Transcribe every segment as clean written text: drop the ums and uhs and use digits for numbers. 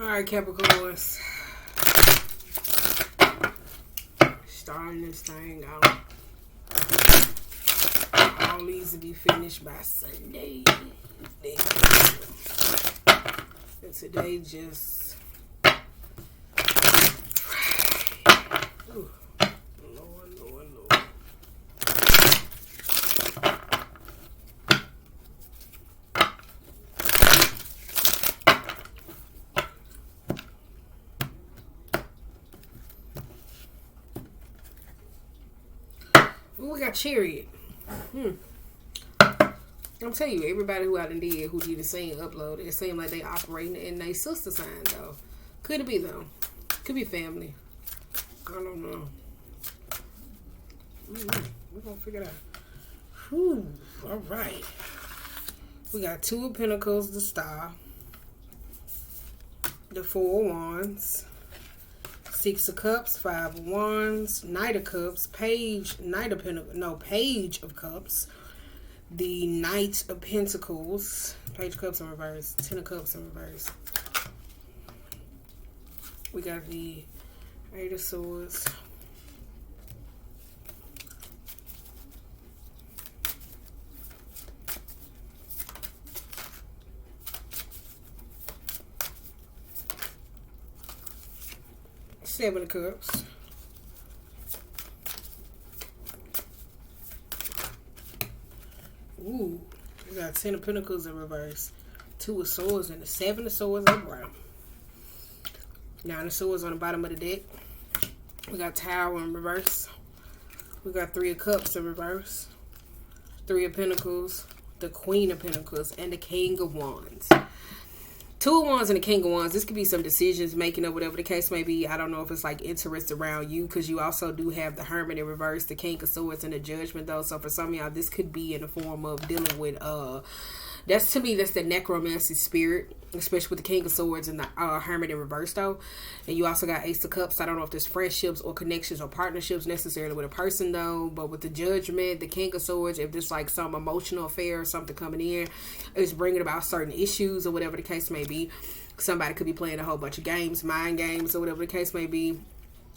Alright, Capricorns. Starting this thing out. All these to be finished by Sunday. And today just... Ooh. Lord. We got Chariot. I'm telling you, everybody who I done did, who did the same upload, it seemed like they operating in their sister sign, though. Could it be, though? Could be family. I don't know. We're going to figure it out. Whew. All right. We got 2 of Pentacles, the Star. The 4 of Wands. 6 of Cups, 5 of Wands, Knight of Cups, Page of Cups, the Knight of Pentacles, Page of Cups in reverse, 10 of Cups in reverse. We got the 8 of Swords. Seven of Cups. Ooh, we got 10 of Pentacles in reverse, 2 of Swords, and the 7 of Swords on brown. 9 of Swords on the bottom of the deck. We got Tower in reverse. We got 3 of Cups in reverse, 3 of Pentacles, the Queen of Pentacles, and the King of Wands. 2 of Wands and the King of Wands. This could be some decisions making or whatever the case may be. I don't know if it's like interest around you, because you also do have the Hermit in reverse, the King of Swords, and the Judgment, though. So for some of y'all, this could be in the form of dealing with that's, to me, that's the necromancy spirit, especially with the King of Swords and the Hermit in reverse, though. And you also got Ace of Cups. I don't know if there's friendships or connections or partnerships necessarily with a person, though. But with the Judgment, the King of Swords, if there's like some emotional affair or something coming in, it's bringing about certain issues or whatever the case may be. Somebody could be playing a whole bunch of games, mind games, or whatever the case may be.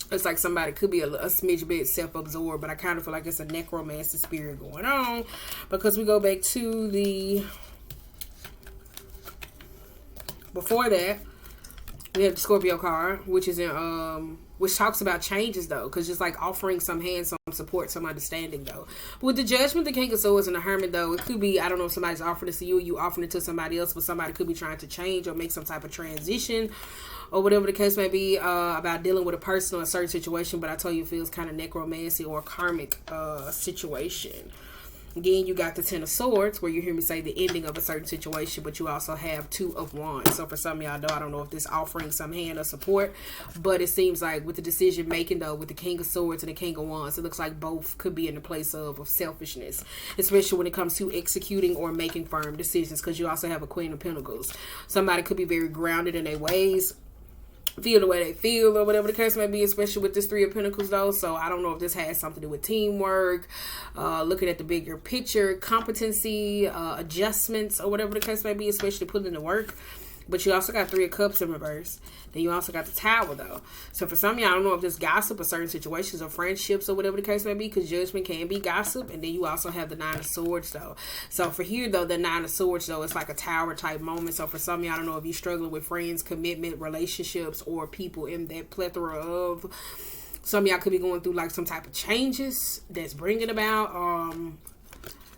It's like somebody could be a smidge bit self-absorbed, but I kind of feel like it's a necromancy spirit going on, because we go back to the... Before that, we have the Scorpio card, which is in which talks about changes, though, because just like offering some hands, some support, some understanding, though. But with the Judgment, the King of Swords, and the Hermit, though, it could be, I don't know if somebody's offering this to you, or you offering it to somebody else, but somebody could be trying to change or make some type of transition, or whatever the case may be, about dealing with a person or a certain situation. But I tell you, it feels kind of necromancy or karmic situation. Again, you got the 10 of Swords, where you hear me say the ending of a certain situation, but you also have 2 of Wands. So for some of y'all, though, I don't know if this offering some hand or support, but it seems like with the decision making, though, with the King of Swords and the King of Wands, it looks like both could be in the place of selfishness, especially when it comes to executing or making firm decisions, because you also have a Queen of Pentacles. Somebody could be very grounded in their ways, feel the way they feel, or whatever the case may be, especially with this 3 of Pentacles, though. So I don't know if this has something to do with teamwork, looking at the bigger picture, competency, adjustments, or whatever the case may be, especially putting in the work. But you also got 3 of Cups in reverse. Then you also got the Tower, though. So for some of y'all, I don't know if there's gossip or certain situations or friendships or whatever the case may be, because Judgment can be gossip. And then you also have the 9 of Swords, though. So for here, though, the 9 of Swords, though, it's like a tower type moment. So for some of y'all, I don't know if you're struggling with friends, commitment, relationships, or people in that plethora of... Some of y'all could be going through like some type of changes that's bringing about...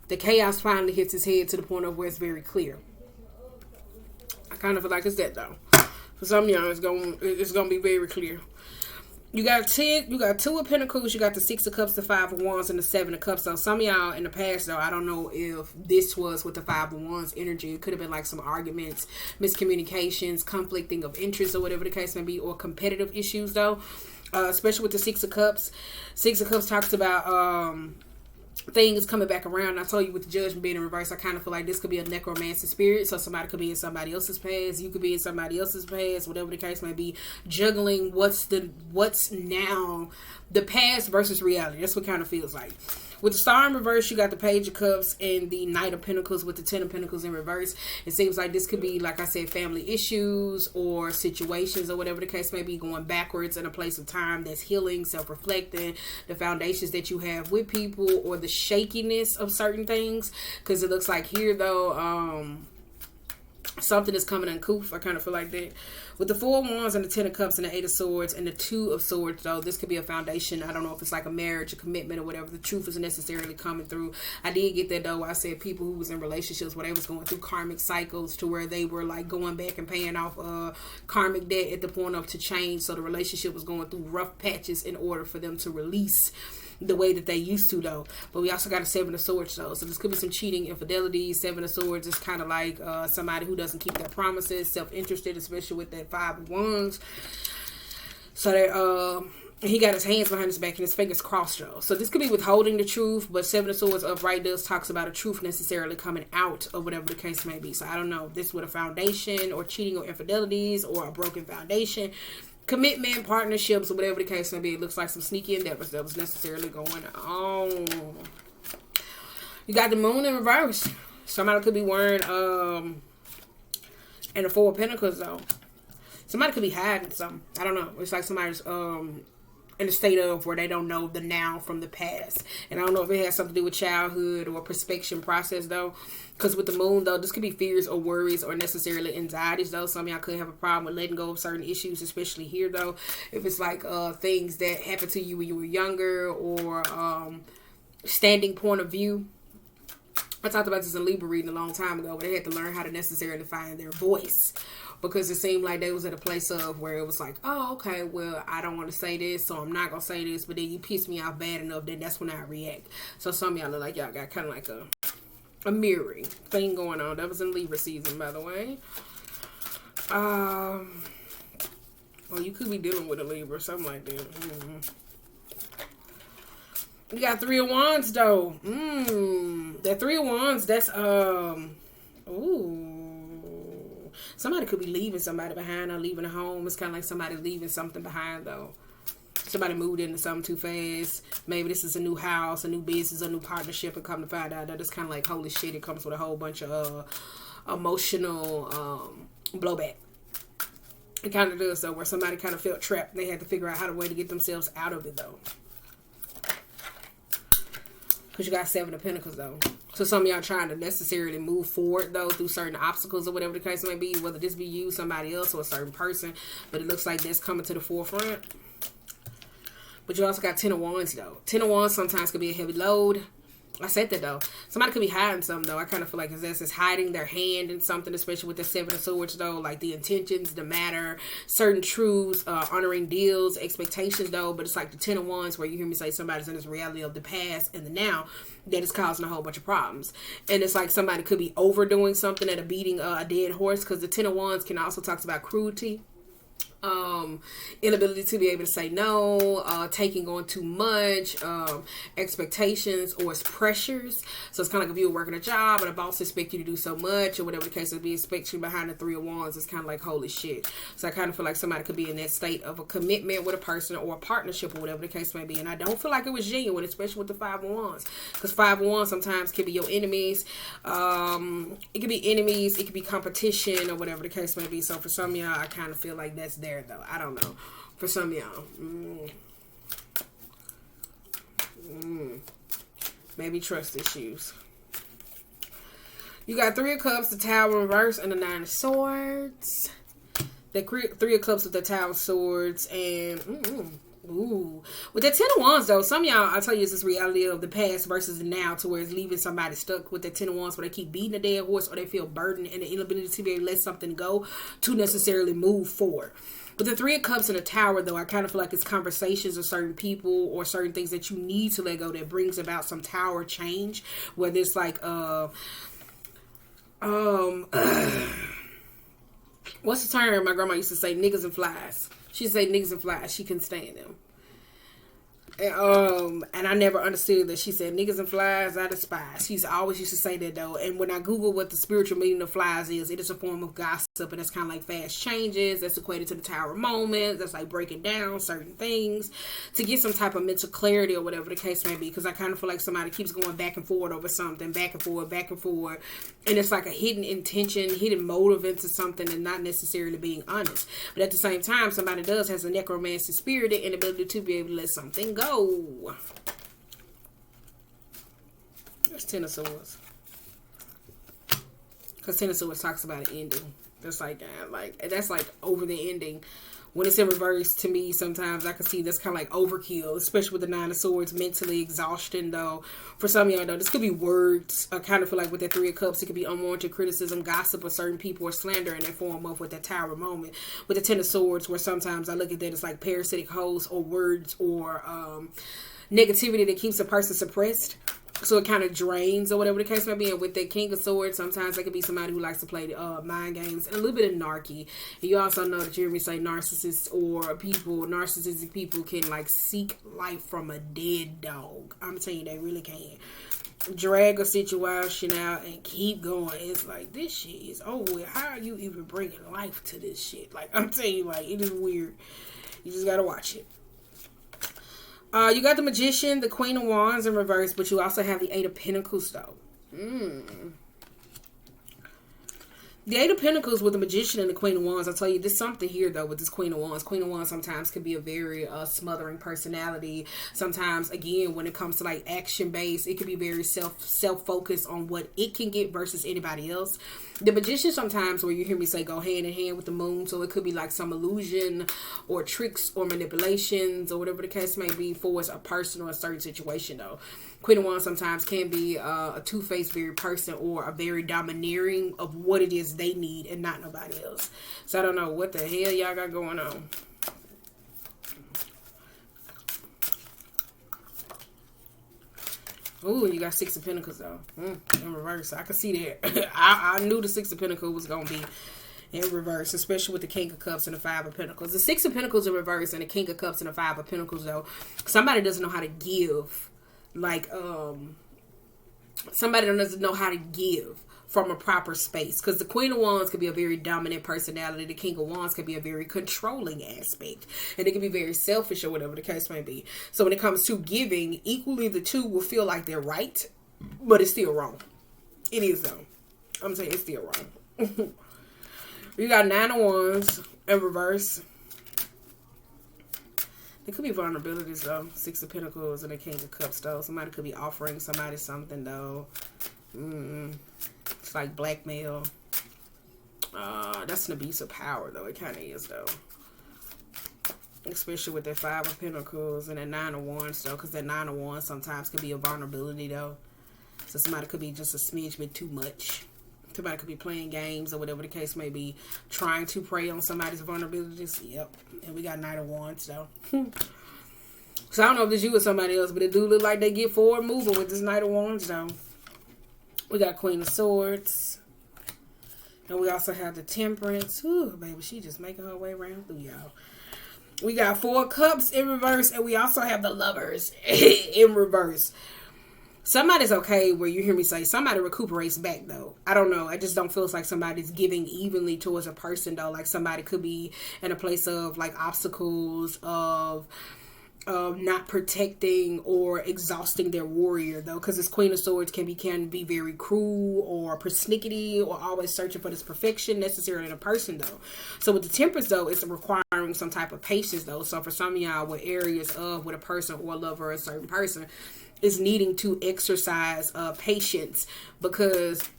the chaos finally hits its head to the point of where it's very clear. I kind of feel like it's that, though. For some of y'all, it's gonna be very clear. You got 2 of Pentacles, you got the 6 of Cups, the 5 of Wands, and the 7 of Cups. So some of y'all in the past, though, I don't know if this was with the 5 of Wands energy. It could have been like some arguments, miscommunications, conflicting of interest, or whatever the case may be, or competitive issues, though. Especially with the 6 of Cups. 6 of Cups talks about things coming back around. I told you with the Judgment being in reverse, I kind of feel like this could be a necromancy spirit. So somebody could be in somebody else's past, you could be in somebody else's past, whatever the case may be, juggling what's now the past versus reality. That's what kind of feels like. With the Star in reverse, you got the Page of Cups and the Knight of Pentacles with the Ten of Pentacles in reverse. It seems like this could be, like I said, family issues or situations or whatever the case may be, going backwards in a place of time that's healing, self-reflecting, the foundations that you have with people, or the shakiness of certain things. Because it looks like here, though, something is coming uncouth. I kind of feel like that. With the Four of Wands and the Ten of Cups and the Eight of Swords and the Two of Swords, though, this could be a foundation. I don't know if it's like a marriage, a commitment, or whatever. The truth isn't necessarily coming through. I did get that, though. I said people who was in relationships where they was going through karmic cycles to where they were like going back and paying off karmic debt at the point of to change. So the relationship was going through rough patches in order for them to release the way that they used to, though. But we also got a Seven of Swords, though, so this could be some cheating, infidelity. Seven of Swords is kind of like somebody who doesn't keep their promises, self-interested, especially with that Five of Wands. So that he got his hands behind his back and his fingers crossed, though. So this could be withholding the truth, but Seven of Swords upright does talks about a truth necessarily coming out, or whatever the case may be. So I don't know if this with a foundation or cheating or infidelities or a broken foundation, commitment, partnerships, or whatever the case may be. It looks like some sneaky endeavors that was necessarily going on. You got the Moon in reverse. Somebody could be wearing and the Four of Pentacles, though. Somebody could be hiding something. I don't know. It's like somebody's in a state of where they don't know the now from the past. And I don't know if it has something to do with childhood or perspection process, though. Because with the Moon, though, this could be fears or worries or necessarily anxieties, though. Some of y'all could have a problem with letting go of certain issues, especially here, though. If it's like things that happened to you when you were younger, or standing point of view. I talked about this in Libra reading a long time ago, but they had to learn how to necessarily find their voice. Because it seemed like they was at a place of where it was like, oh, okay, well, I don't want to say this, so I'm not going to say this. But then you piss me off bad enough, then that's when I react. So some of y'all look like y'all got kind of like a mirroring thing going on. That was in Libra season, by the way. Well, you could be dealing with a Libra, something like that. You got Three of Wands, though. That Three of Wands, that's, somebody could be leaving somebody behind or leaving a home. It's kind of like somebody leaving something behind, though. Somebody moved into something too fast. Maybe this is a new house, a new business, a new partnership, and come to find out that it's kind of like, holy shit, it comes with a whole bunch of emotional blowback. It kind of does, though, where somebody kind of felt trapped. They had to figure out how to way to get themselves out of it, though. Because you got Seven of Pentacles, though. So some of y'all trying to necessarily move forward, though, through certain obstacles or whatever the case may be. Whether this be you, somebody else, or a certain person. But it looks like that's coming to the forefront. But you also got Ten of Wands, though. Ten of Wands sometimes could be a heavy load. I said that, though. Somebody could be hiding something, though. I kind of feel like it's just hiding their hand in something, especially with the Seven of Swords, though. Like the intentions, the matter, certain truths, honoring deals, expectations, though. But it's like the Ten of Wands where you hear me say somebody's in this reality of the past and the now that is causing a whole bunch of problems. And it's like somebody could be overdoing something at a beating a dead horse, because the Ten of Wands can also talk about cruelty. Inability to be able to say no, taking on too much, expectations or pressures. So it's kind of like if you were working a job and a boss expects you to do so much, or whatever the case may be, expects you behind the Three of Wands. It's kind of like, holy shit. So I kind of feel like somebody could be in that state of a commitment with a person or a partnership or whatever the case may be. And I don't feel like it was genuine, especially with the Five of Wands, because Five of Wands sometimes can be your enemies. It could be enemies, it could be competition or whatever the case may be. So for some of y'all, I kind of feel like that's there, though. I don't know. For some of y'all. Maybe trust issues. You got Three of Cups, the Tower in reverse, and the Nine of Swords. The Three of Cups with the Tower of Swords. And, with the Ten of Wands, though, some of y'all, I'll tell you, it's this reality of the past versus the now, to where it's leaving somebody stuck with the Ten of Wands, where they keep beating a dead horse, or they feel burdened and the inability to be able to let something go to necessarily move forward. With the Three of Cups in the Tower, though, I kind of feel like it's conversations with certain people or certain things that you need to let go that brings about some tower change. Whether it's like, what's the term my grandma used to say? Niggas and flies. She used to say niggas and flies. She couldn't stand them. And I never understood that she said niggas and flies I despise. She's always used to say that, though. And when I Google what the spiritual meaning of flies is, it is a form of gossip. and that's kind of like fast changes. That's equated to the Tower moment. That's like breaking down certain things to get some type of mental clarity or whatever the case may be. Because I kind of feel like somebody keeps going back and forward over something, back and forward, and it's like a hidden intention, hidden motive into something, and not necessarily being honest. But at the same time, somebody has a necromancy spirit and ability to be able to let something go. That's Ten of Swords. Because Ten of Swords talks about an ending. That's that's like over the ending. When it's in reverse, to me, sometimes I can see that's kind of like overkill, especially with the Nine of Swords, mentally exhaustion, though. For some of y'all, though, this could be words. I kind of feel like with that Three of Cups, it could be unwarranted criticism, gossip of certain people, or slander in that form of with that Tower moment. With the Ten of Swords, where sometimes I look at that as like parasitic hosts or words or negativity that keeps a person suppressed. So it kind of drains or whatever the case may be. And with the King of Swords, sometimes that could be somebody who likes to play mind games and a little bit of narky. And you also know that you hear me say narcissists or narcissistic people can like seek life from a dead dog. I'm telling you, they really can. Drag a situation out and keep going. It's like, this shit is over with. How are you even bringing life to this shit? Like, I'm telling you, like, it is weird. You just gotta watch it. You got the Magician, the Queen of Wands in reverse, but you also have the Eight of Pentacles, though. The Eight of Pentacles with the Magician and the Queen of Wands, I'll tell you, there's something here, though, with this Queen of Wands. Queen of Wands sometimes can be a very smothering personality. Sometimes, again, when it comes to, like, action-based, it can be very self-focused on what it can get versus anybody else. The Magician sometimes, where you hear me say, go hand in hand with the Moon, so it could be, like, some illusion or tricks or manipulations or whatever the case may be for a person or a certain situation, though. Queen of Wands sometimes can be a two-faced very person or a very domineering of what it is they need and not nobody else. So I don't know what the hell y'all got going on. Ooh, you got Six of Pentacles though. In reverse. I can see that. I knew the Six of Pentacles was going to be in reverse, especially with the King of Cups and the Five of Pentacles. The Six of Pentacles in reverse and the King of Cups and the Five of Pentacles though. Somebody doesn't know how to give. Like, somebody doesn't know how to give from a proper space. Because the Queen of Wands could be a very dominant personality. The King of Wands could be a very controlling aspect. And it can be very selfish or whatever the case may be. So when it comes to giving, equally the two will feel like they're right. But it's still wrong. It is though. I'm saying it's still wrong. You got Nine of Wands in reverse. There could be vulnerabilities, though. Six of Pentacles and the King of Cups, though. Somebody could be offering somebody something, though. It's like blackmail. That's an abuse of power, though. It kind of is, though. Especially with that Five of Pentacles and that Nine of Wands, though. Because that Nine of Wands sometimes could be a vulnerability, though. So somebody could be just a smidge bit too much. Somebody could be playing games or whatever the case may be, trying to prey on somebody's vulnerabilities. Yep. And we got Knight of Wands, though. So I don't know if it's you or somebody else, but it do look like they get forward moving with this Knight of Wands, though. We got Queen of Swords. And we also have the Temperance. Ooh, baby, she just making her way around through, y'all. We got Four of Cups in reverse, and we also have the Lovers in reverse. Somebody's okay where you hear me say somebody recuperates back, though. I don't know. I just don't feel like somebody's giving evenly towards a person, though. Like somebody could be in a place of like obstacles, of not protecting or exhausting their warrior, though, because this Queen of Swords can be very cruel or persnickety or always searching for this perfection necessarily in a person, though. So with the Temperance, though, it's requiring some type of patience, though. So for some of y'all, with areas of with a person or a lover or a certain person, is needing to exercise patience, because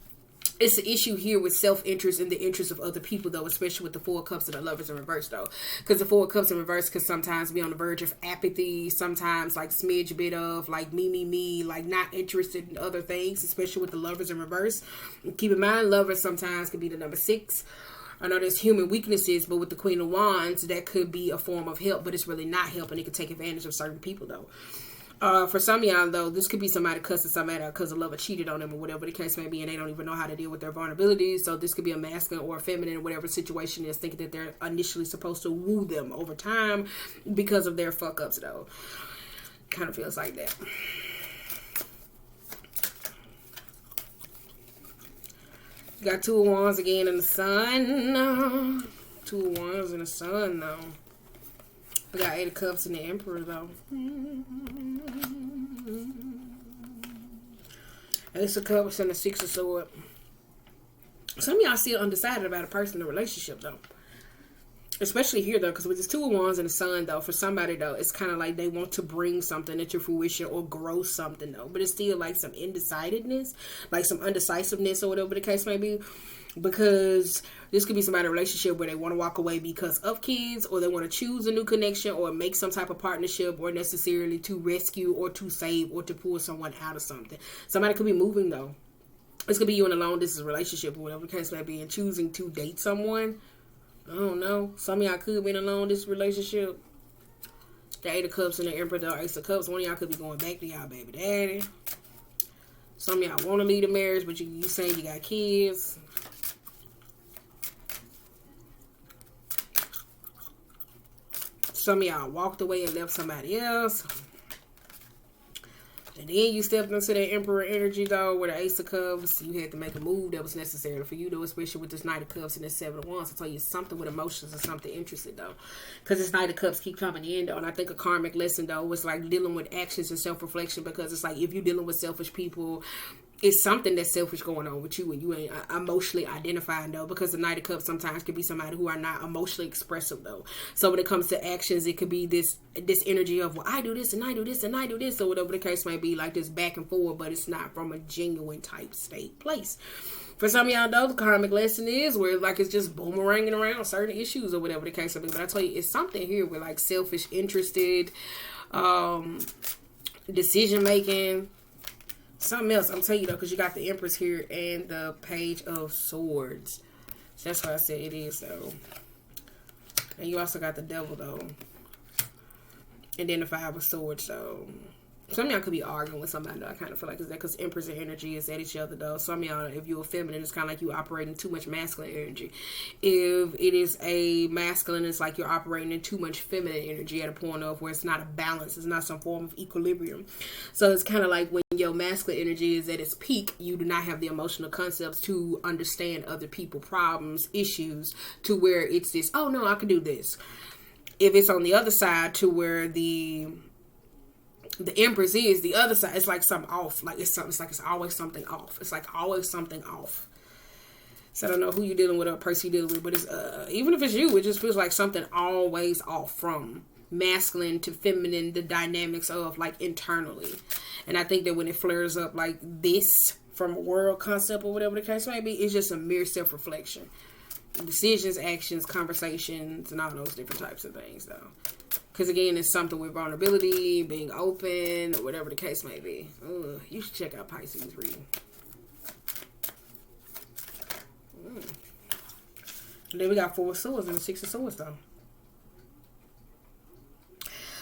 it's an issue here with self-interest in the interest of other people, though, especially with the Four of Cups and the Lovers in reverse, though. Because the Four of Cups in reverse can sometimes be on the verge of apathy, sometimes like smidge bit of like me, like not interested in other things, especially with the Lovers in reverse. Keep in mind, Lovers sometimes can be the number 6. I know there's human weaknesses, but with the Queen of Wands, that could be a form of help, but it's really not help, and it can take advantage of certain people, though. For some of y'all, though, this could be somebody cussing somebody out because a lover cheated on them or whatever the case may be, and they don't even know how to deal with their vulnerabilities. So this could be a masculine or a feminine, whatever situation is, thinking that they're initially supposed to woo them over time because of their fuck ups, though. Kind of feels like that. Got 2 of Wands again in the Sun. 2 of Wands in the Sun, though. We got 8 of Cups in the Emperor, though. Ace of Cups and the 6 of Swords. Some of y'all still undecided about a person in a relationship, though. Especially here, though, because with this 2 of Wands and the Sun, though, for somebody, though, it's kind of like they want to bring something into fruition or grow something, though. But it's still like some indecisiveness, like some undecisiveness or whatever the case may be. Because this could be somebody in a relationship where they want to walk away because of kids, or they want to choose a new connection or make some type of partnership, or necessarily to rescue or to save or to pull someone out of something. Somebody could be moving, though. This could be you in a long distance relationship or whatever the case may be, and choosing to date someone. I don't know. Some of y'all could be in a long distance relationship. The 8 of Cups and the Emperor, the Ace of Cups. One of y'all could be going back to y'all baby daddy. Some of y'all want to leave the marriage, but you saying you got kids. Some of y'all walked away and left somebody else. And then you stepped into that Emperor energy, though, with the Ace of Cups. You had to make a move that was necessary for you, though, especially with this Knight of Cups and this 7 of Wands. I tell you, something with emotions or something interested, though. Because this Knight of Cups keep coming in, though. And I think a karmic lesson, though, was like dealing with actions and self-reflection. Because it's like if you're dealing with selfish people, it's something that's selfish going on with you, and you ain't emotionally identifying, though, because the Knight of Cups sometimes could be somebody who are not emotionally expressive, though. So when it comes to actions, it could be this energy of, well, I do this and I do this and I do this, or whatever the case may be, like this back and forward, but it's not from a genuine type state place. For some of y'all, though, the karmic lesson is where like it's just boomeranging around certain issues or whatever the case may be. But I tell you, it's something here with like selfish, interested, decision making. Something else, I'm telling you, though, because you got the Empress here and the Page of Swords. So that's why I said it is, though. And you also got the Devil, though. And then the 5 of Swords, though. Some of y'all could be arguing with somebody, though. I kind of feel like it's that because Empress and energy is at each other, though. Some of y'all, if you're feminine, it's kind of like you operating too much masculine energy. If it is a masculine, it's like you're operating in too much feminine energy at a point of where it's not a balance. It's not some form of equilibrium. So it's kind of like when your masculine energy is at its peak, you do not have the emotional concepts to understand other people's problems, issues, to where it's this, oh, no, I can do this. If it's on the other side to where the Empress is the other side, it's like something off. Like it's like it's always something off. It's like always something off. So I don't know who you're dealing with or a person you're dealing with, but it's even if it's you, it just feels like something always off from masculine to feminine, the dynamics of like internally. And I think that when it flares up like this from a world concept or whatever the case may be, it's just a mere self-reflection. Decisions, actions, conversations, and all those different types of things, though. Because, again, it's something with vulnerability, being open, or whatever the case may be. You should check out Pisces reading. And then we got 4 of Swords and the 6 of Swords, though.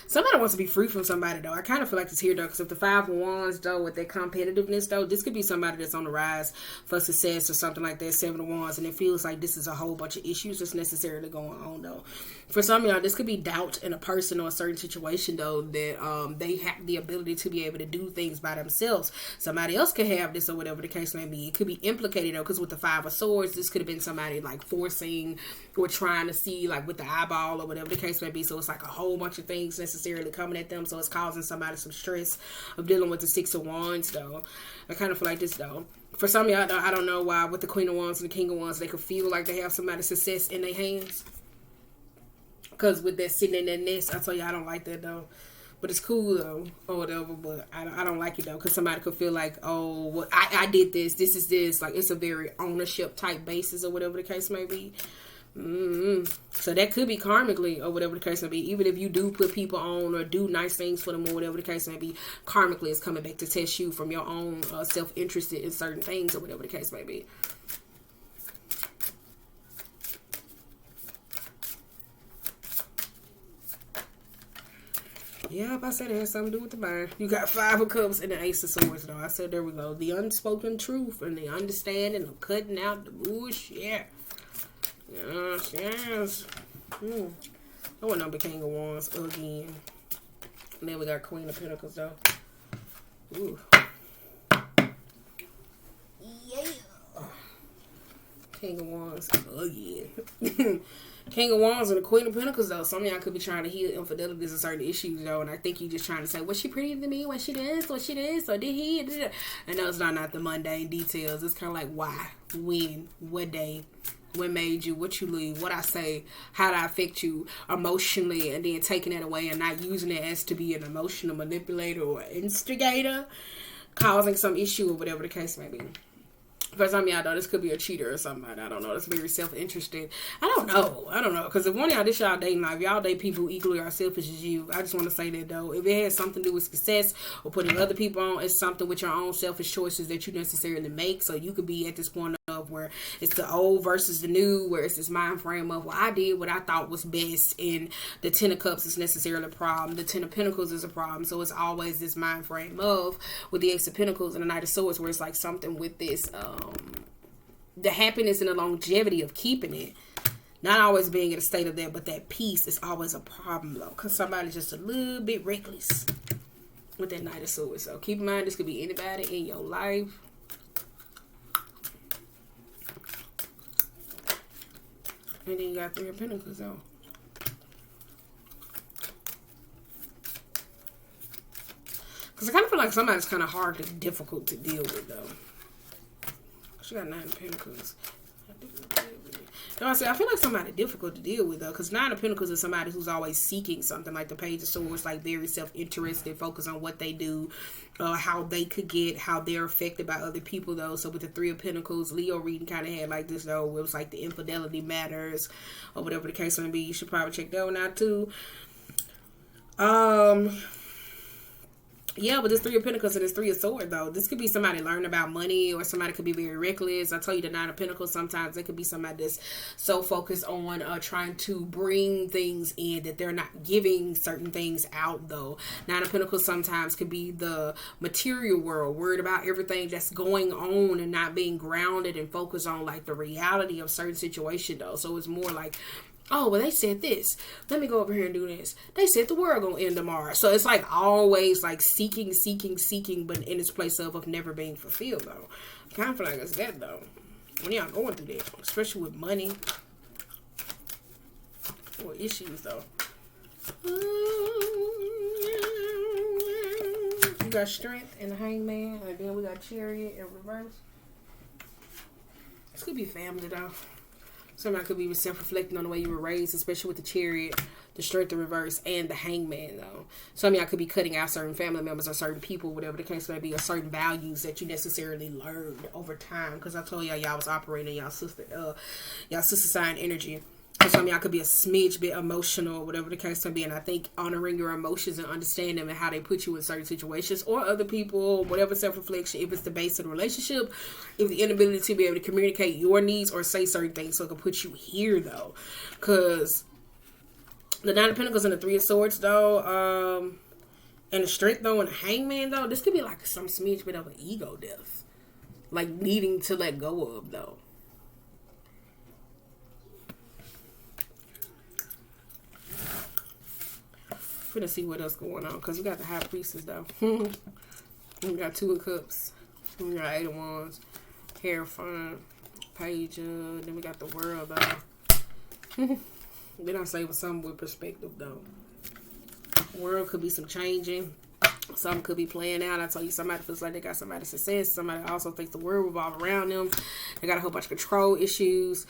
Somebody wants to be free from somebody, though. I kind of feel like it's here, though, because if the 5 of Wands, though, with their competitiveness, though, this could be somebody that's on the rise for success or something like that, 7 of Wands, and it feels like this is a whole bunch of issues that's necessarily going on, though. For some of y'all, this could be doubt in a person or a certain situation, though, that they have the ability to be able to do things by themselves. Somebody else could have this or whatever the case may be. It could be implicated, though, because with the 5 of Swords, this could have been somebody, like, forcing or trying to see, like, with the eyeball or whatever the case may be. So it's like a whole bunch of things necessarily coming at them, so it's causing somebody some stress of dealing with the 6 of Wands, though. I kind of feel like this, though. For some of y'all, though, I don't know why with the Queen of Wands and the King of Wands, they could feel like they have somebody's success in their hands. Because with that sitting in that nest, I tell you, I don't like that, though. But it's cool, though, or whatever, but I don't like it, though, because somebody could feel like, oh, well, I did this is this. Like, it's a very ownership type basis or whatever the case may be. So that could be karmically or whatever the case may be. Even if you do put people on or do nice things for them or whatever the case may be, karmically it's coming back to test you from your own self-interest in certain things or whatever the case may be. Yeah, I said it has something to do with the mind. You got 5 of Cups and the Ace of Swords, though. I said there we go. The unspoken truth and the understanding of cutting out the bullshit. Yes. I want number King of Wands again. And then we got Queen of Pentacles, though. Ooh. Yeah. King of Wands. Oh, yeah. King of Wands and the Queen of Pentacles, though. Some of y'all could be trying to heal infidelities and certain issues, though. And I think you're just trying to say, was she pretty to me? Was she this? Was she this? Or did he? And those are not the mundane details. It's kind of like why, when, what day, what made you, what you leave, what I say, how did I affect you emotionally, and then taking that away and not using it as to be an emotional manipulator or instigator, causing some issue or whatever the case may be. For some of y'all, though, this could be a cheater or somebody. I don't know. That's very self-interested. I don't know. Because if one of y'all, this y'all dating life, y'all date people equally as selfish as you. I just want to say that, though. If it has something to do with success or putting other people on, it's something with your own selfish choices that you necessarily make. So you could be at this point of where it's the old versus the new, where it's this mind frame of, well, I did what I thought was best, and the Ten of Cups is necessarily a problem. The Ten of Pentacles is a problem. So it's always this mind frame of, with the Ace of Pentacles and the Knight of Swords, where it's like something with this, the happiness and the longevity of keeping it, not always being in a state of that, but that peace is always a problem, though, because somebody's just a little bit reckless with that Knight of Swords. So keep in mind, this could be anybody in your life. And then you got Three of Pentacles, though. Because I kind of feel like somebody's kind of hard and difficult to deal with, though. She got 9 of Pentacles. I feel like somebody difficult to deal with, though, because 9 of Pentacles is somebody who's always seeking something, like the Page of Swords, like very self-interested, focus on what they do, how they could get, how they're affected by other people, though. So with the 3 of Pentacles, Leo reading kind of had like this, though, where it was like the infidelity matters, or whatever the case may be. You should probably check that one out, too. Yeah, but this 3 of Pentacles and this 3 of Swords, though, this could be somebody learning about money, or somebody could be very reckless. I tell you, the 9 of Pentacles, sometimes it could be somebody that's so focused on trying to bring things in that they're not giving certain things out, though. 9 of Pentacles sometimes could be the material world, worried about everything that's going on and not being grounded and focused on, like, the reality of certain situation, though. So it's more like, oh, well, they said this. Let me go over here and do this. They said the world gonna end tomorrow. So it's like always like seeking, but in this place of never being fulfilled, though. I kind of feel like it's that, though. When y'all going through that, especially with money or issues, though. You got Strength and the Hangman, and then we got Chariot in reverse. This could be family, though. Somebody could be self-reflecting on the way you were raised, especially with the Chariot, the Strength in reverse, and the Hangman, though. Some of y'all could be cutting out certain family members or certain people, whatever the case may be, or certain values that you necessarily learned over time. Because I told y'all was operating y'all sister sign energy. And some of y'all could be a smidge bit emotional, whatever the case may be. And I think honoring your emotions and understanding them and how they put you in certain situations or other people, whatever self-reflection, if it's the base of the relationship, if the inability to be able to communicate your needs or say certain things so it can put you here, though. Because the 9 of Pentacles and the 3 of Swords, though, and the Strength, though, and the Hangman, though, this could be like some smidge bit of an ego death. Like needing to let go of, though. We're gonna see what else going on, because we got the High Priestess, though. We got 2 of Cups. We got 8 of Wands. Hierophant. Page. Then we got the World, though. Then I say with something with perspective, though. World could be some changing. Some could be playing out. I tell you, somebody feels like they got somebody's success. Somebody also thinks the world revolves around them. They got a whole bunch of control issues.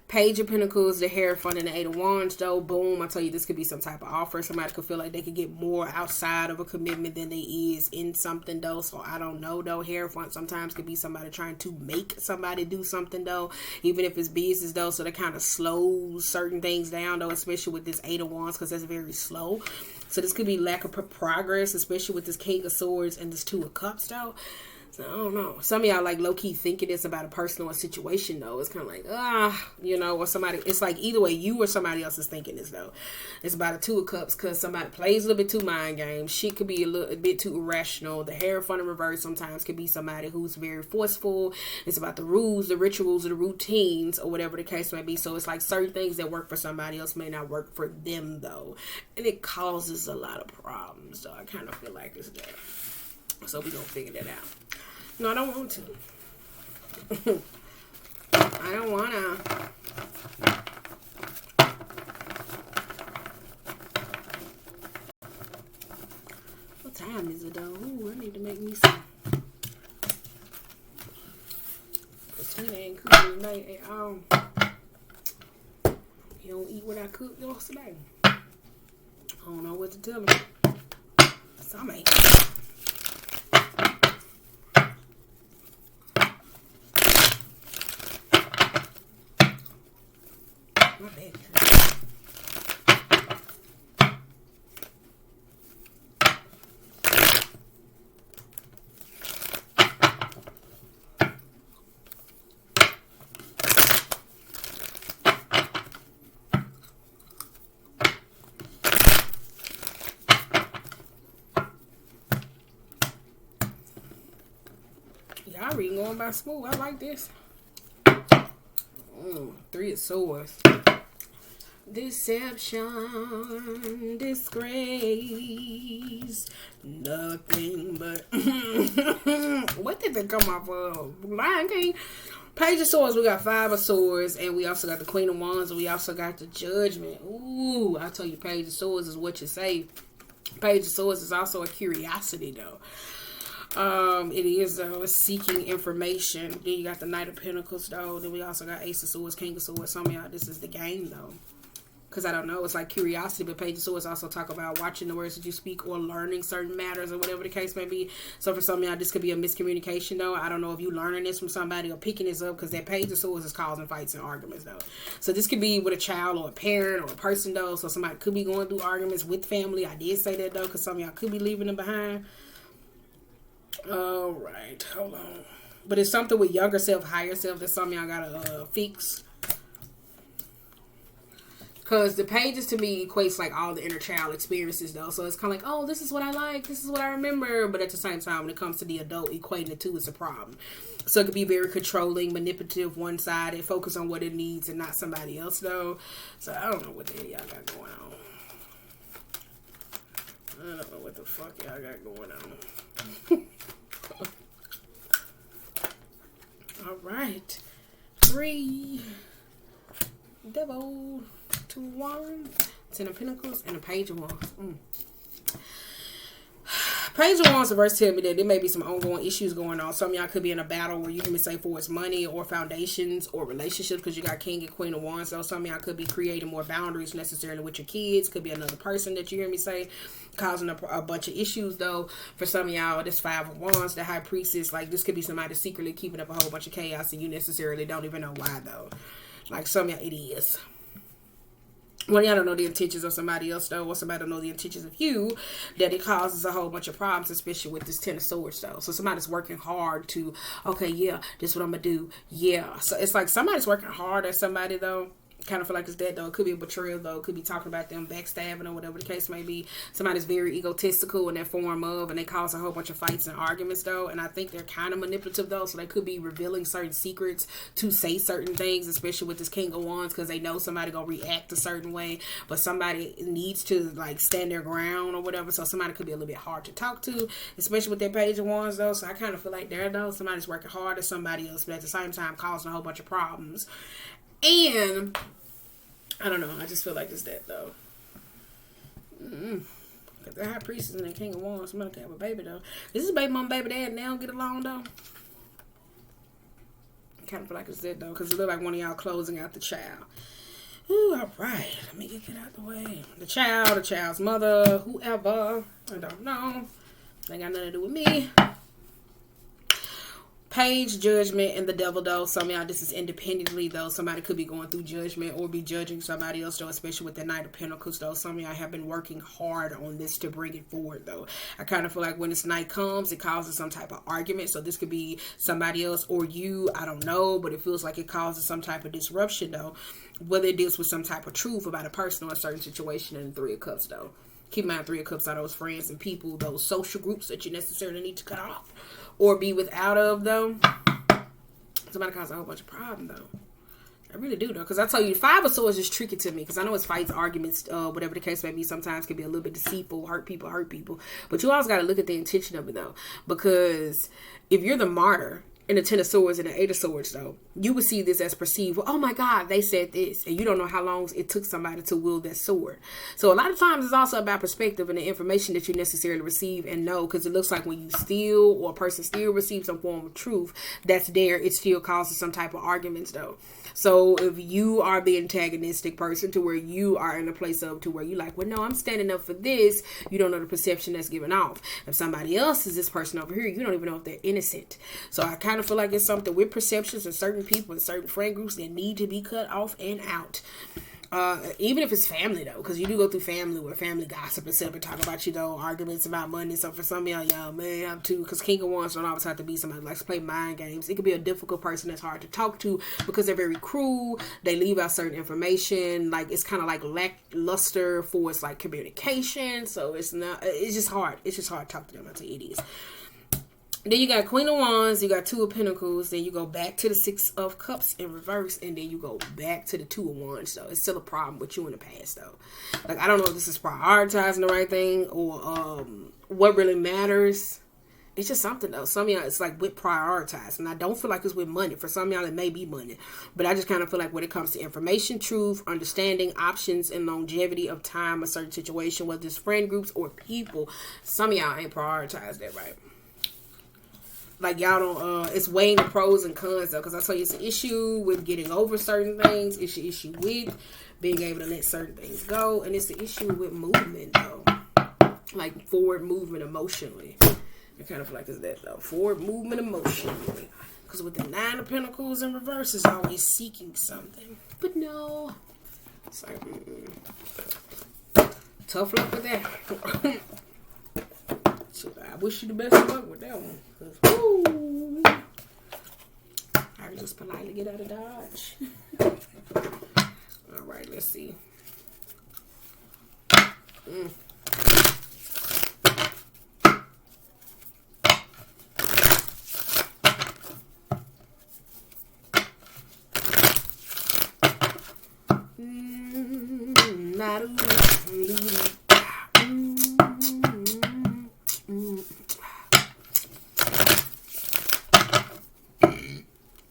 Page of Pentacles, the Hierophant, and the 8 of Wands, though. Boom. I tell you, this could be some type of offer. Somebody could feel like they could get more outside of a commitment than they is in something, though. So I don't know, though. Hierophant sometimes could be somebody trying to make somebody do something, though. Even if it's business, though. So that kind of slows certain things down, though. Especially with this 8 of Wands, because that's very slow. So this could be lack of progress, especially with this King of Swords and this 2 of Cups, though. So I don't know. Some of y'all like low-key thinking it's about a person or a situation, though. It's kind of like, you know, or somebody. It's like either way, you or somebody else is thinking this, though. It's about a 2 of Cups because somebody plays a little bit too mind games. Shit could be a bit too irrational. The Hierophant in reverse sometimes could be somebody who's very forceful. It's about the rules, the rituals, or the routines, or whatever the case may be. So it's like certain things that work for somebody else may not work for them, though. And it causes a lot of problems, so I kind of feel like it's that. So we're going to figure that out. No, I don't want to. I I don't wanna. What time is it though? Ooh, I need to make me some. Tina ain't cooking tonight at all. You don't eat what I cooked yesterday. I don't know what to tell him. Some ain't. My bad. Y'all reading going by smooth. I like this. Three of Swords. Deception, disgrace, nothing but. What did they come off of? Lion King. Page of Swords, we got Five of Swords, and we also got the Queen of Wands, and we also got the Judgment. Ooh, I tell you, Page of Swords is what you say. Page of Swords is also a curiosity, though. It is seeking information. Then you got the Knight of Pentacles, though. Then we also got Ace of Swords, King of Swords. Some of y'all, this is the game, though. Because I don't know, it's like curiosity, but Page of Swords also talk about watching the words that you speak or learning certain matters or whatever the case may be. So for some of y'all, this could be a miscommunication, though. I don't know if you learning this from somebody or picking this up, because that Page of Swords is causing fights and arguments, though. So this could be with a child or a parent or a person, though. So somebody could be going through arguments with family. I did say that, though, because some of y'all could be leaving them behind. All right, hold on. But it's something with younger self, higher self that some of y'all gotta fix. Because the pages to me equates like all the inner child experiences, though. So it's kind of like, oh, this is what I like, this is what I remember. But at the same time, when it comes to the adult, equating the two is a problem. So it could be very controlling, manipulative, one-sided, focus on what it needs and not somebody else, though. So I don't know what the hell y'all got going on. I don't know what the fuck y'all got going on. All right. 3 Devil, 2 Wands, 10 of Pentacles, and a Page of Wands. Page of Wands reverse tell me that there may be some ongoing issues going on. Some of y'all could be in a battle where you can say for it's money or foundations or relationships, because you got King and Queen of Wands. So some of y'all could be creating more boundaries necessarily with your kids. Could be another person that you hear me say causing a bunch of issues, though. For some of y'all, this 5 of Wands, the High Priestess, like this could be somebody secretly keeping up a whole bunch of chaos and you necessarily don't even know why, though. Like some of y'all, it is. Well, y'all don't know the intentions of somebody else, though, or somebody don't know the intentions of you, that it causes a whole bunch of problems, especially with this 10 of Swords, though. So somebody's working hard to, okay, yeah, this is what I'm going to do. Yeah. So it's like somebody's working hard at somebody, though. Kind of feel like it's that, though. It could be a betrayal, though. It could be talking about them backstabbing or whatever the case may be. Somebody's very egotistical in that form of, and they cause a whole bunch of fights and arguments, though. And I think they're kind of manipulative, though. So they could be revealing certain secrets to say certain things, especially with this King of Wands, because they know somebody gonna react a certain way, but somebody needs to like stand their ground or whatever. So somebody could be a little bit hard to talk to, especially with their Page of Wands, though. So I kind of feel like there, though, somebody's working hard at somebody else, but at the same time causing a whole bunch of problems. And I don't know. I just feel like it's that, though. Because the High Priestess and the King of Wands, somebody could have a baby, though. This is baby mom, baby dad, and they don't get along, though. I kind of feel like it's that, though, because it look like one of y'all closing out the child. Ooh, all right. Let me get out the way. The child, the child's mother, whoever. I don't know. Ain't got nothing to do with me. Page, Judgment, and the Devil, though. Some of y'all, this is independently, though. Somebody could be going through judgment or be judging somebody else, though, especially with the Knight of Pentacles, though. Some of y'all have been working hard on this to bring it forward, though. I kind of feel like when this night comes, it causes some type of argument. So this could be somebody else or you. I don't know, but it feels like it causes some type of disruption, though. Whether it deals with some type of truth about a person or a certain situation in the 3 of Cups, though. Keep in mind, 3 of Cups are those friends and people, those social groups that you necessarily need to cut off or be without of, though. Somebody cause a whole bunch of problems, though. I really do, though, because I tell you, 5 of Swords is tricky to me, because I know it's fights, arguments, whatever the case may be, sometimes can be a little bit deceitful, hurt people, but you always got to look at the intention of it, though, because if you're the martyr and the Ten of Swords and the Eight of Swords, though, you would see this as perceived. Well, oh my God, they said this, and you don't know how long it took somebody to wield that sword. So a lot of times it's also about perspective and the information that you necessarily receive and know, because it looks like when you steal or a person still receives some form of truth that's there, it still causes some type of arguments, though. So if you are the antagonistic person to where you are in a place of to where you like, well, no, I'm standing up for this, you don't know the perception that's given off. If somebody else is this person over here, you don't even know if they're innocent. So I kind of feel like it's something with perceptions and certain people and certain friend groups that need to be cut off and out. Even if it's family, though, because you do go through family where family gossip and stuff and talk about you, though, arguments about money. So for some of y'all may have to, because King of Wands don't always have to be somebody who likes to play mind games. It could be a difficult person that's hard to talk to because they're very cruel. They leave out certain information. Like, it's kind of like lackluster for its like communication. So it's just hard. It's just hard to talk to them. I'll tell you it is. Then you got Queen of Wands, you got Two of Pentacles, then you go back to the Six of Cups in reverse, and then you go back to the Two of Wands. So it's still a problem with you in the past, though. Like, I don't know if this is prioritizing the right thing or what really matters. It's just something, though. Some of y'all, it's like with prioritizing. I don't feel like it's with money. For some of y'all, it may be money. But I just kind of feel like when it comes to information, truth, understanding, options, and longevity of time, a certain situation, whether it's friend groups or people, some of y'all ain't prioritized that right. Like, y'all don't, it's weighing the pros and cons, though, because I tell you, it's an issue with getting over certain things. It's an issue with being able to let certain things go. And it's the issue with movement, though. Like, forward movement emotionally. I kind of feel like it's that, though. Forward movement emotionally. Because with the Nine of Pentacles in reverse, it's always seeking something. But no. It's like, tough luck with that. So I wish you the best of luck with that one. Woo, I can just politely get out of Dodge. Alright, let's see.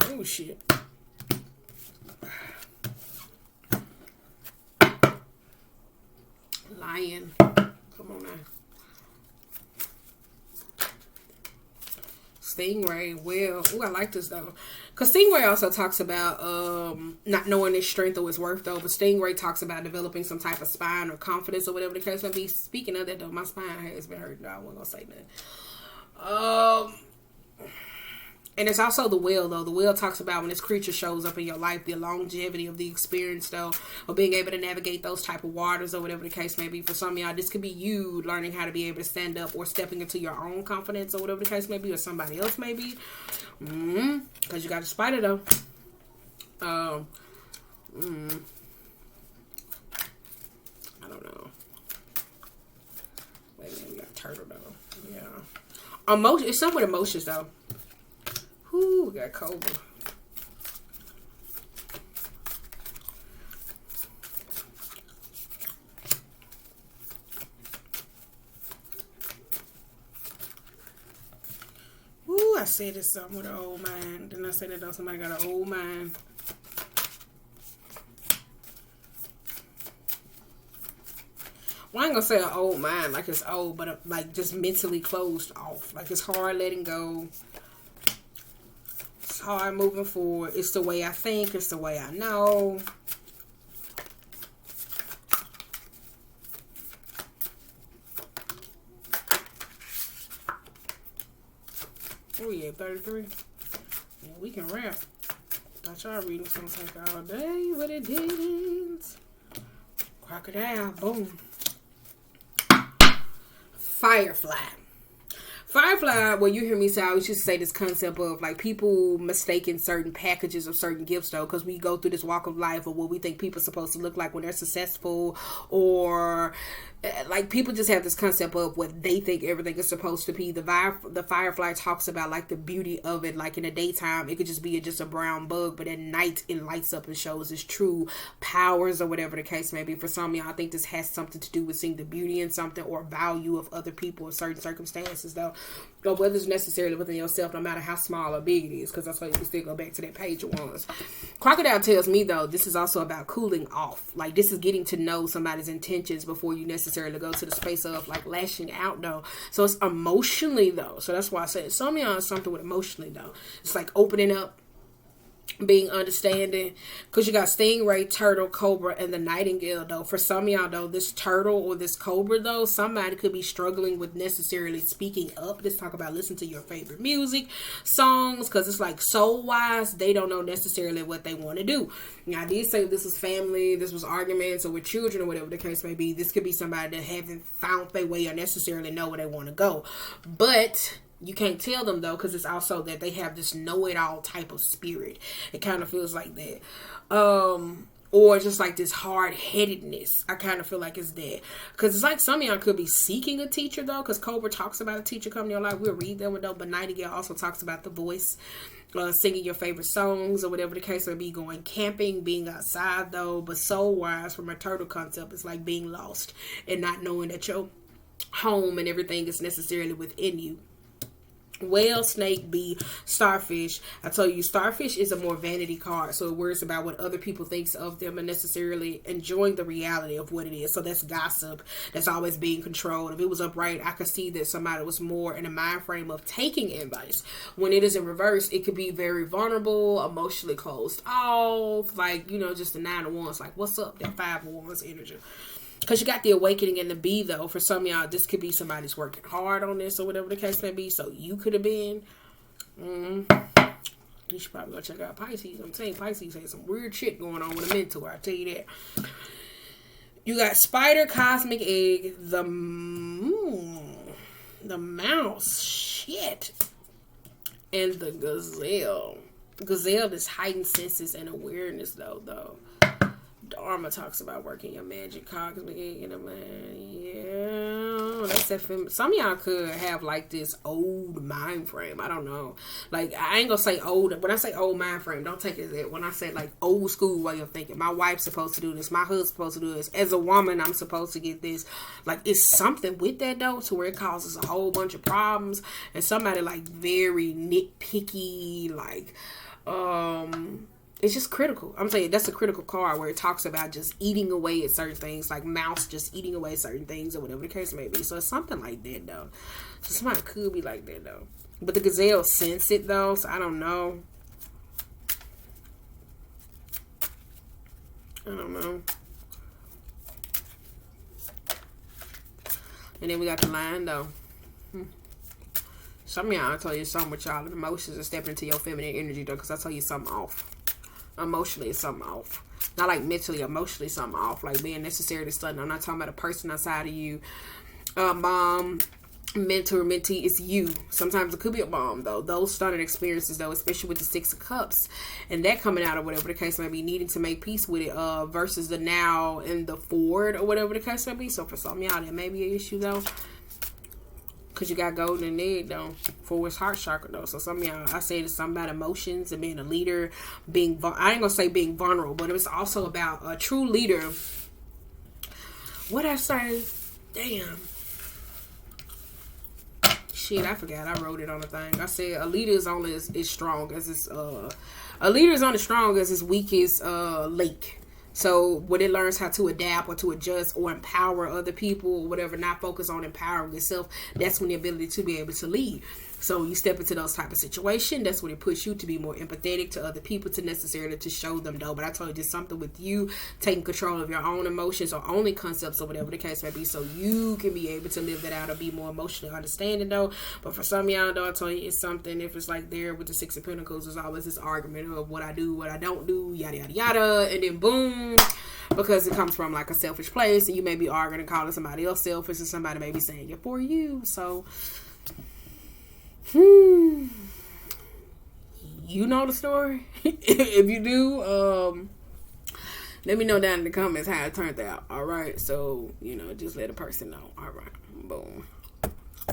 Oh shit. Lion. Come on now. Stingray. Well, ooh, I like this though. Because Stingray also talks about not knowing his strength or his worth though. But Stingray talks about developing some type of spine or confidence or whatever the case may be. Speaking of that though, my spine has been hurting. I wasn't going to say that. And it's also the whale, though. The whale talks about when this creature shows up in your life, the longevity of the experience, though, or being able to navigate those type of waters or whatever the case may be. For some of y'all, this could be you learning how to be able to stand up or stepping into your own confidence or whatever the case may be, or somebody else may be. Because you got a spider, though. I don't know. Wait a minute, we got turtle, though. Yeah. Emotion. It's something with emotions, though. Ooh, we got Cobra. Ooh, I said it's something with an old man. Didn't I say that though? Somebody got an old man. Well, I ain't gonna say an old mind like it's old, but like just mentally closed off. Like it's hard letting go. Hard moving forward. It's the way I think. It's the way I know. Oh yeah, 33. Yeah, we can rap. Thought y'all reading gonna take all day, but it didn't. Crocodile, boom. Firefly. Firefly, well, you hear me say, I always just say this concept of like people mistaking certain packages of certain gifts though, because we go through this walk of life of what we think people are supposed to look like when they're successful, or like people just have this concept of what they think everything is supposed to be. The Firefly talks about like the beauty of it. Like in the daytime, it could just be just a brown bug, but at night it lights up and shows its true powers or whatever the case may be. For some of y'all, I think this has something to do with seeing the beauty in something or value of other people in certain circumstances though. or whether it's necessarily within yourself, no matter how small or big it is, because that's why you can still go back to that page of wands. Crocodile tells me, though, this is also about cooling off. Like, this is getting to know somebody's intentions before you necessarily go to the space of, like, lashing out, though. So it's emotionally, though. So that's why I said some of y'all is something with emotionally, though. It's like opening up, being understanding, because you got stingray, turtle, cobra, and the nightingale, though. For some of y'all, though, this turtle or this cobra, though, somebody could be struggling with necessarily speaking up. Let's talk about listen to your favorite music, songs, because it's like soul-wise, they don't know necessarily what they want to do. Now, I did say this was family, this was arguments, or with children, or whatever the case may be. This could be somebody that haven't found their way or necessarily know where they want to go. But you can't tell them, though, because it's also that they have this know-it-all type of spirit. It kind of feels like that. Or just like this hard-headedness. I kind of feel like it's that. Because it's like some of y'all could be seeking a teacher, though, because Cobra talks about a teacher coming in your life. We'll read them, though. But Nightingale also talks about the voice, singing your favorite songs, or whatever the case may be, going camping, being outside, though. But soul-wise, from a turtle concept, it's like being lost and not knowing that your home and everything is necessarily within you. Whale, snake, bee, starfish. I told you, starfish is a more vanity card, so it worries about what other people thinks of them and necessarily enjoying the reality of what it is. So that's gossip. That's always being controlled. If it was upright, I could see that somebody was more in a mind frame of taking advice. When it is in reverse, it could be very vulnerable, emotionally closed off, like, you know, just the 9 of Wands, like, what's up? That 5 of Wands energy. Because you got the awakening and the bee, though. For some of y'all, this could be somebody's working hard on this or whatever the case may be. So you could have been. You should probably go check out Pisces. I'm saying Pisces has some weird shit going on with a mentor. I'll tell you that. You got spider, cosmic egg, the mouse, shit, and the gazelle. Gazelle is heightened senses and awareness, though. Dharma talks about working your magic, cosmic egg in a man. Yeah, that's that. Some of y'all could have like this old mind frame. I don't know. Like, I ain't gonna say old. When I say old mind frame, don't take it as that. When I say like old school way of thinking, my wife's supposed to do this, my husband's supposed to do this. As a woman, I'm supposed to get this. Like, it's something with that, though, to where it causes a whole bunch of problems. And somebody like very nitpicky, like, it's just critical. I'm saying that's a critical card where it talks about just eating away at certain things, like mouse just eating away at certain things or whatever the case may be. So it's something like that, though. So somebody could be like that, though. But the gazelle sense it, though, so I don't know. And then we got the lion, though. Some of y'all, I tell you something with y'all emotions and stepping into your feminine energy, though, because I tell you something off. Emotionally, something off. Not like mentally, emotionally, something off. Like being necessarily sudden. I'm not talking about a person outside of you. Mom, mentor, mentee, it's you. Sometimes it could be a mom, though. Those stunning experiences, though, especially with the 6 of Cups. And that coming out or whatever the case may be, needing to make peace with it versus the now and the forward or whatever the case may be. So for some of y'all, that may be an issue, though. Because you got golden and egg, though, for his heart chakra, though. So some of y'all, I say it's something about emotions and being a leader, I ain't going to say being vulnerable, but it's also about a true leader. What I say? Damn. Shit, I forgot. I wrote it on the thing. I said a leader is only as strong as his, a leader is only strong as his weakest link. So when it learns how to adapt or to adjust or empower other people or whatever, not focus on empowering yourself, that's when the ability to be able to lead. So you step into those type of situations, that's when it puts you to be more empathetic to other people, to necessarily to show them, though. But I told you, just something with you taking control of your own emotions or only concepts or whatever the case may be, so you can be able to live that out or be more emotionally understanding, though. But for some of y'all, though, I told you, it's something, if it's like there with the 6 of Pentacles, there's always this argument of what I do, what I don't do, yada, yada, yada, and then boom, because it comes from like a selfish place, and you may be arguing and calling somebody else selfish, and somebody may be saying it for you. So you know the story. If you do, let me know down in the comments how it turned out. All right, so just let a person know. All right, boom.